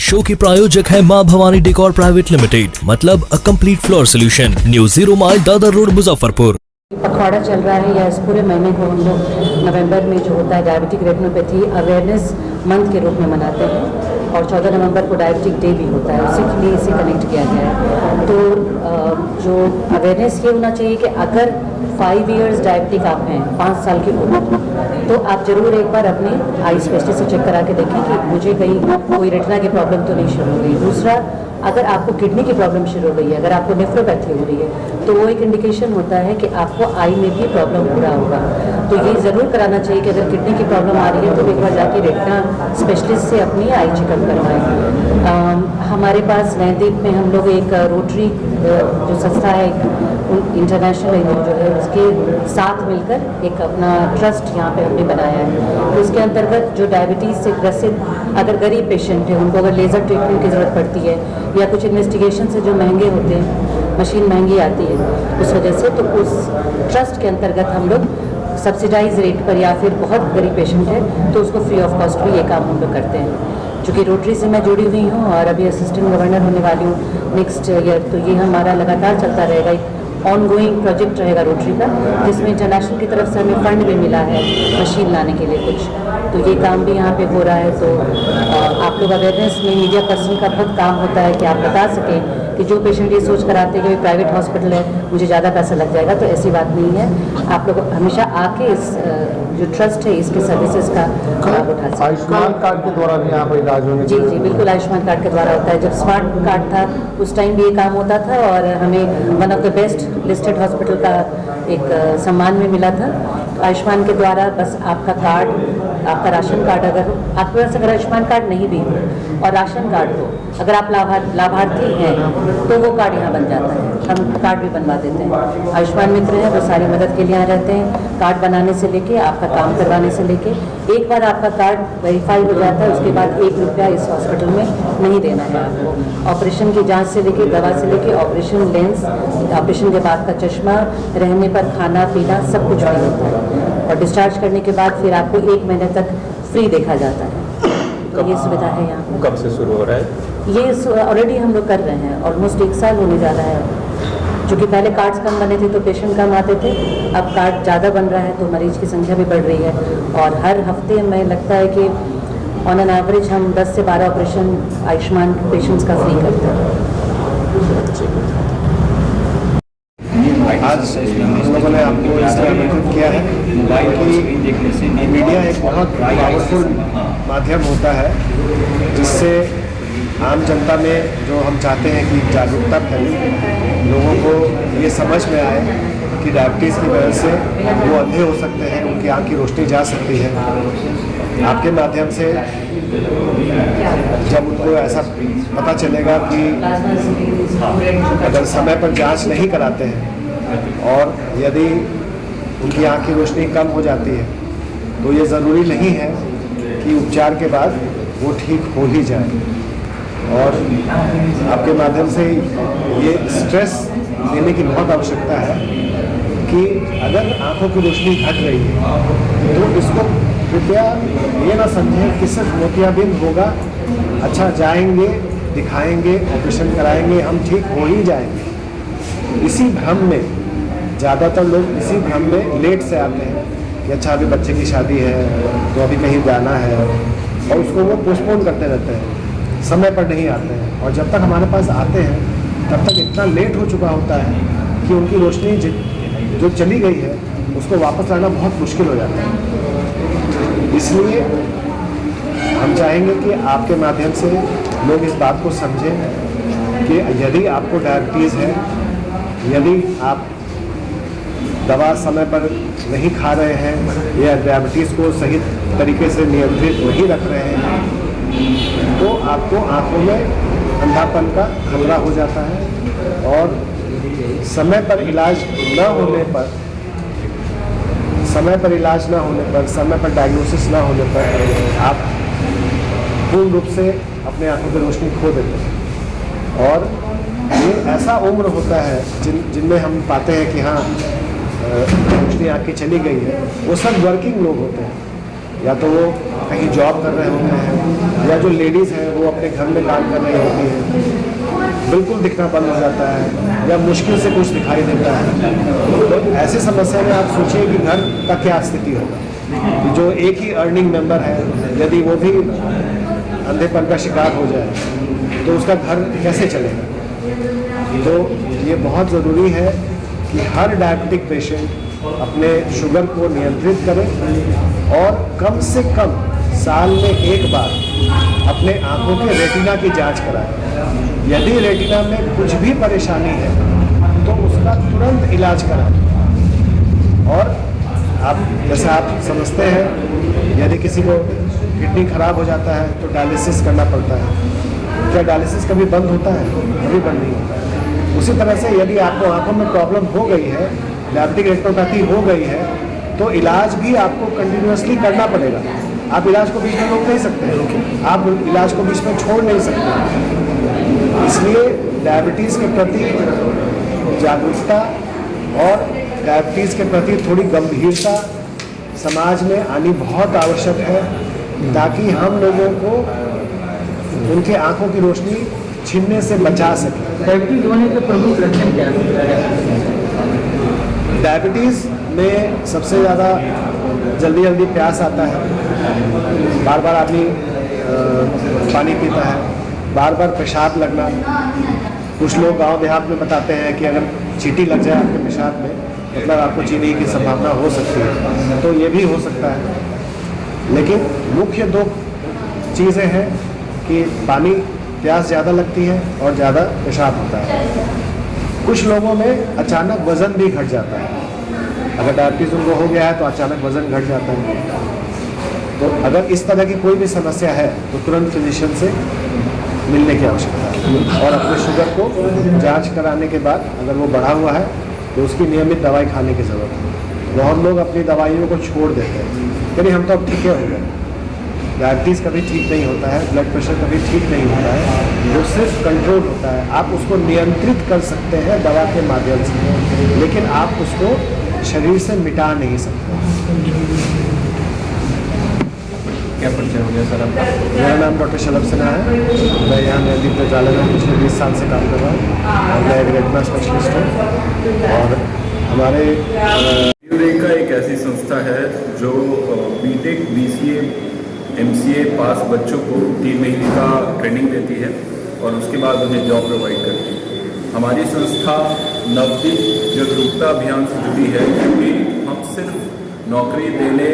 Show के प्रायोजक है मां भवानी डेकोर प्राइवेट लिमिटेड, मतलब a complete floor solution, new 0 mile Dadar road Muzaffarpur. पखवाड़ा चल रहा है या इस पूरे महीने को हम लोग नवंबर में जो होता है डायबिटिक रेटिनोपैथी अवेयरनेस मंथ के रूप में मनाते हैं और 14 नवंबर को डायबिटिक डे भी होता है, उसी के लिए इसे कनेक्ट किया गया है। तो जो अवेयरनेस ये होना चाहिए कि अगर 5 इयर्स डायबिटिक आप हैं, 5 साल की उम्र, तो आप जरूर एक बार अपने आई स्पेशलिस्ट से चेक करा के देखें कि मुझे कहीं कोई रेटिना की प्रॉब्लम तो नहीं शुरू हो गई। दूसरा, अगर आपको किडनी की प्रॉब्लम शुरू हो गई है, अगर आपको नेफ्रोपैथी हो रही है, तो वो एक इंडिकेशन होता है कि आपको आई में भी प्रॉब्लम हो रहा होगा। तो ये ज़रूर कराना चाहिए कि अगर किडनी की प्रॉब्लम आ रही है तो एक बार जाके रेटिना स्पेशलिस्ट से अपनी आई चेकअप करवाएं। हमारे पास नैदीप में हम लोग एक रोटरी जो संस्था है इंटरनेशनल जो है उसके साथ मिलकर एक अपना ट्रस्ट यहाँ पे हमने बनाया है। तो उसके अंतर्गत जो डायबिटीज़ से ग्रसित अगर गरीब पेशेंट है, उनको अगर लेज़र ट्रीटमेंट की ज़रूरत पड़ती है या कुछ इन्वेस्टिगेशन से जो महंगे होते हैं, मशीन महंगी आती है उस वजह से, तो उस ट्रस्ट के अंतर्गत हम लोग सब्सिडाइज रेट पर या फिर बहुत गरीब पेशेंट है तो उसको फ्री ऑफ कॉस्ट भी ये काम हम लोग करते हैं। चूँकि रोटरी से मैं जुड़ी हुई हूँ और अभी असिस्टेंट गवर्नर होने वाली हूँ नेक्स्ट ईयर, तो ये हमारा लगातार चलता रहेगा, एक ऑनगोइंग प्रोजेक्ट रहेगा रोटरी का, जिसमें इंटरनेशनल की तरफ से हमें फंड भी मिला है मशीन लाने के लिए कुछ, तो ये काम भी यहाँ पे हो रहा है। तो आप लोग अवेयरनेस में मीडिया पर्सन का बहुत काम होता है कि आप बता सकें कि जो पेशेंट ये सोच कर आते हैं कि प्राइवेट हॉस्पिटल है मुझे ज़्यादा पैसा लग जाएगा, तो ऐसी बात नहीं है। आप लोग हमेशा आके इस जो ट्रस्ट है इसके सर्विसेज का लाभ उठा सकते हैं। आयुष्मान कार्ड के द्वारा भी यहाँ पर इलाज होने जी जी बिल्कुल, आयुष्मान कार्ड के द्वारा होता है। जब स्मार्ट कार्ड था उस टाइम भी ये काम होता था और हमें one of the best listed hospital का एक सम्मान भी मिला था। आयुष्मान के द्वारा बस आपका कार्ड, आपका राशन कार्ड, अगर आपके पास अगर आयुष्मान कार्ड नहीं भी हो और राशन कार्ड हो, अगर आप लाभार्थी हैं तो वो कार्ड यहाँ बन जाता है, हम कार्ड भी बनवा देते हैं। आयुष्मान मित्र हैं, वो सारी मदद के लिए यहाँ रहते हैं, कार्ड बनाने से लेके आपका काम करवाने से लेके, एक बार आपका कार्ड वेरीफाई हो जाता है उसके बाद 1 रुपया इस हॉस्पिटल में नहीं देना है आपको। ऑपरेशन की जाँच से लेके, दवा से लेके, ऑपरेशन लेंस, ऑपरेशन के बाद का चश्मा, रहने पर खाना पीना सब कुछ फ्री होता है और डिस्चार्ज करने के बाद फिर आपको 1 महीने तक फ्री देखा जाता है। तो ये सुविधा है यहाँ। कब से शुरू हो रहा है ये? ऑलरेडी हम लोग कर रहे हैं, ऑलमोस्ट 1 साल होने जा रहा है। क्योंकि पहले कार्ड्स कम बने थे तो पेशेंट कम आते थे, अब कार्ड ज़्यादा बन रहा है तो मरीज की संख्या भी बढ़ रही है और हर हफ्ते में लगता है कि ऑन एन एवरेज हम 10 से 12 ऑपरेशन आयुष्मान पेशेंट्स का फ्री करते हैं। आज हम लोगों ने आपको इसलिए आमंत्रित किया है कि मीडिया एक बहुत पावरफुल माध्यम होता है जिससे आम जनता में जो हम चाहते हैं कि जागरूकता फैले, लोगों को ये समझ में आए कि डायबिटीज़ की वजह से वो अंधे हो सकते हैं, उनकी आँख की रोशनी जा सकती है। आपके माध्यम से जब उनको ऐसा पता चलेगा कि अगर समय पर जांच नहीं कराते हैं और यदि उनकी आँख की रोशनी कम हो जाती है तो ये ज़रूरी नहीं है कि उपचार के बाद वो ठीक हो ही जाए। और आपके माध्यम से ये स्ट्रेस देने की बहुत आवश्यकता है कि अगर आँखों की रोशनी घट रही है तो इसको कृपया ये ना समझें कि सिर्फ मोतियाबिंद होगा, अच्छा जाएंगे, दिखाएंगे, ऑपरेशन कराएंगे, हम ठीक हो ही जाएंगे। इसी भ्रम में ज़्यादातर लोग इसी भ्रम में लेट से आते हैं कि अच्छा अभी बच्चे की शादी है तो अभी कहीं जाना है और उसको वो पोस्टपोन करते रहते हैं, समय पर नहीं आते हैं और जब तक हमारे पास आते हैं तब तक इतना लेट हो चुका होता है कि उनकी रोशनी जो चली गई है उसको वापस लाना बहुत मुश्किल हो जाता है। इसलिए हम चाहेंगे कि आपके माध्यम से लोग इस बात को समझें कि यदि आपको डायबिटीज़ है, यदि आप दवा समय पर नहीं खा रहे हैं या डायबिटीज़ को सही तरीके से नियंत्रित नहीं रख रहे हैं तो आपको आँखों में अंधापन का खतरा हो जाता है और समय पर इलाज न होने पर, समय पर डायग्नोसिस न होने पर आप पूर्ण रूप से अपने आँखों की रोशनी खो देते हैं। और ये ऐसा उम्र होता है जिनमें हम पाते हैं कि हाँ रोशनी आँख की चली गई है, वो सब वर्किंग लोग होते हैं या तो वो कहीं जॉब कर रहे होते हैं, या जो लेडीज़ हैं वो अपने घर में काम कर रही होती हैं, बिल्कुल दिखना बंद हो जाता है या मुश्किल से कुछ दिखाई देता है। तो ऐसे समस्या में आप सोचिए कि घर का क्या स्थिति होगा, कि जो एक ही अर्निंग मेंबर है यदि वो भी अंधेपन का शिकार हो जाए तो उसका घर कैसे चलेगा। तो ये बहुत ज़रूरी है कि हर डायबिटिक पेशेंट अपने शुगर को नियंत्रित करे और कम से कम साल में एक बार अपने आंखों के रेटिना की जांच कराए। यदि रेटिना में कुछ भी परेशानी है तो उसका तुरंत इलाज कराए। और आप जैसे आप समझते हैं, यदि किसी को किडनी खराब हो जाता है तो डायलिसिस करना पड़ता है। क्या डायलिसिस कभी बंद होता है? कभी बंद नहीं होता है। उसी तरह से यदि आपको आंखों में प्रॉब्लम हो गई है, डायबिटिक रेटिनोपैथी हो गई है, तो इलाज भी आपको कंटिन्यूअसली करना पड़ेगा। आप इलाज को बीच में रोक नहीं सकते, आप इलाज को बीच में छोड़ नहीं सकते। इसलिए डायबिटीज़ के प्रति जागरूकता और डायबिटीज़ के प्रति थोड़ी गंभीरता समाज में आनी बहुत आवश्यक है, ताकि हम लोगों को उनके आंखों की रोशनी छीनने से बचा सकें। डायबिटीज होने के प्रमुख लक्षण क्या है? डायबिटीज़ में सबसे ज़्यादा जल्दी जल्दी प्यास आता है, बार बार आदमी पानी पीता है, बार बार पेशाब लगना। कुछ लोग गांव देहात में बताते हैं कि अगर चींटी लग जाए आपके पेशाब में मतलब आपको चीनी की संभावना हो सकती है, तो ये भी हो सकता है। लेकिन मुख्य दो चीज़ें हैं कि पानी प्यास ज़्यादा लगती है और ज़्यादा पेशाब होता है। कुछ लोगों में अचानक वज़न भी घट जाता है। अगर डायबिटीज़ उनको हो गया है तो अचानक वज़न घट जाता है। तो अगर इस तरह की कोई भी समस्या है तो तुरंत फिजिशियन से मिलने की आवश्यकता है और अपने शुगर को जांच कराने के बाद अगर वो बढ़ा हुआ है तो उसकी नियमित दवाई खाने की ज़रूरत है। बहुत लोग अपनी दवाइयों को छोड़ देते हैं, यानी हम तो अब ठीक हो गए। डायबिटीज़ कभी ठीक नहीं होता है, ब्लड प्रेशर कभी ठीक नहीं होता है, वो सिर्फ कंट्रोल होता है। आप उसको नियंत्रित कर सकते हैं दवा के माध्यम से, लेकिन आप उसको शरीर से मिटा नहीं सकते। क्या परिचय हो गया सर आपका? मेरा नाम डॉक्टर शलभ सिन्हा है। मैं यहाँ मेहंदी प्रजालय में पिछले 20 साल से काम कर रहा हूँ और मैं एक रेटिना स्पेशलिस्ट हूँ। और हमारे एड्यूरेका एक ऐसी संस्था है जो बीटेक, बीसीए, एमसीए पास बच्चों को 3 महीने का ट्रेनिंग देती है और उसके बाद उन्हें जॉब प्रोवाइड करती है। हमारी संस्था नवदीप जागरूकता अभियान से जुड़ी है, क्योंकि हम सिर्फ नौकरी देने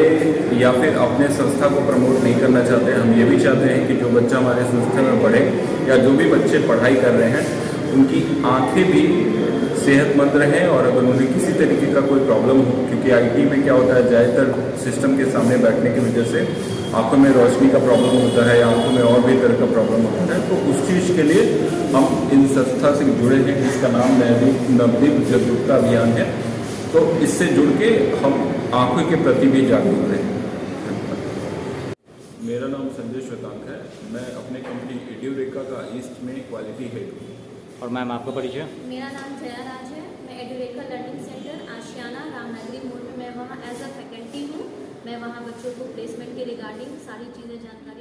या फिर अपने संस्था को प्रमोट नहीं करना चाहते। हम ये भी चाहते हैं कि जो बच्चा हमारे संस्था में पढ़े या जो भी बच्चे पढ़ाई कर रहे हैं उनकी आंखें भी सेहतमंद रहें। और अगर उन्हें किसी तरीके का कोई प्रॉब्लम हो, क्योंकि आईटी में क्या होता है, ज़्यादातर सिस्टम के सामने बैठने की वजह से आंखों में रोशनी का प्रॉब्लम होता है या आंखों में और भी तरह का प्रॉब्लम होता है, तो उस चीज़ के लिए हम इन संस्था से जुड़े हैं जिसका नाम नवदीप जागरूकता अभियान है। तो इससे जुड़ के हम आंखों के प्रति भी जागरूक हैं। मेरा नाम संजय श्वेतांक है। मैं अपने कंपनी एड्यूरेका का ईस्ट में क्वालिटी हेड हूँ। और मैम आपका परिचय? मेरा नाम जया राज है। मैं एड्यूरेका लर्निंग सेंटर आशियाना रामनगरी मोड़ में मैं वहाँ एज अ फैकल्टी हूँ। मैं वहाँ बच्चों को प्लेसमेंट के रिगार्डिंग सारी चीज़ें जानकारी